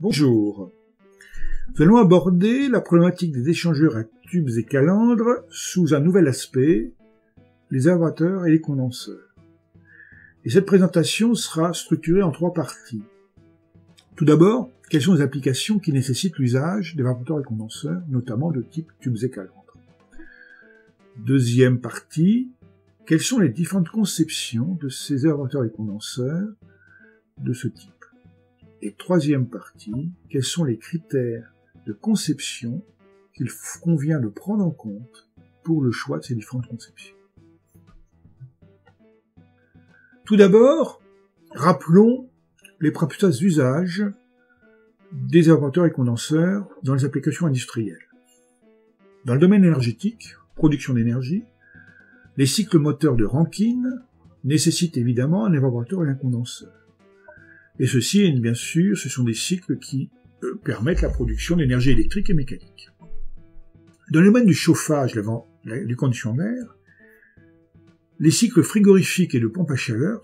Bonjour. Nous allons aborder la problématique des échangeurs à tubes et calandres sous un nouvel aspect, les aérateurs et les condenseurs. Et cette présentation sera structurée en 3 parties. Tout d'abord, quelles sont les applications qui nécessitent l'usage d'évaporateurs et condenseurs, notamment de type tubes et calandres. Deuxième partie, quelles sont les différentes conceptions de ces évaporateurs et condenseurs de ce type. Et troisième partie, quels sont les critères de conception qu'il convient de prendre en compte pour le choix de ces différentes conceptions. Tout d'abord, rappelons les principaux usages des évaporateurs et condenseurs dans les applications industrielles. Dans le domaine énergétique, production d'énergie, les cycles moteurs de Rankine nécessitent évidemment un évapораteur et un condenseur. Et ceci, bien sûr, ce sont des cycles qui permettent la production d'énergie électrique et mécanique. Dans le domaine du chauffage, du condition d'air, les cycles frigorifiques et de pompe à chaleur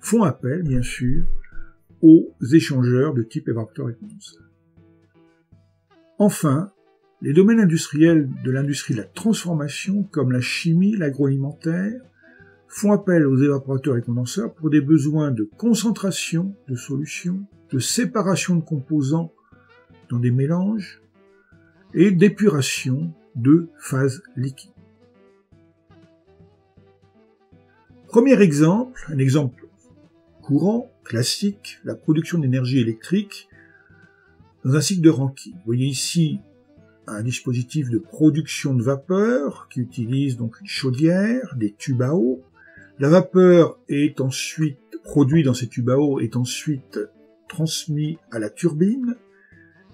font appel, bien sûr, aux échangeurs de type évapораteur et condenseur. Enfin, les domaines industriels de l'industrie de la transformation, comme la chimie, l'agroalimentaire, font appel aux évaporateurs et condenseurs pour des besoins de concentration de solutions, de séparation de composants dans des mélanges et d'épuration de phases liquides. Premier exemple, un exemple courant, classique, la production d'énergie électrique dans un cycle de Rankine. Vous voyez ici un dispositif de production de vapeur qui utilise donc une chaudière, des tubes à eau. La vapeur est ensuite produite dans ces tubes à eau, est ensuite transmise à la turbine,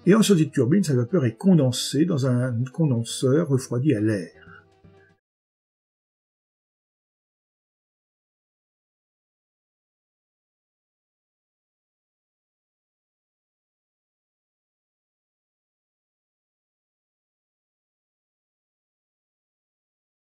et en sortie de turbine, cette vapeur est condensée dans un condenseur refroidi à l'air.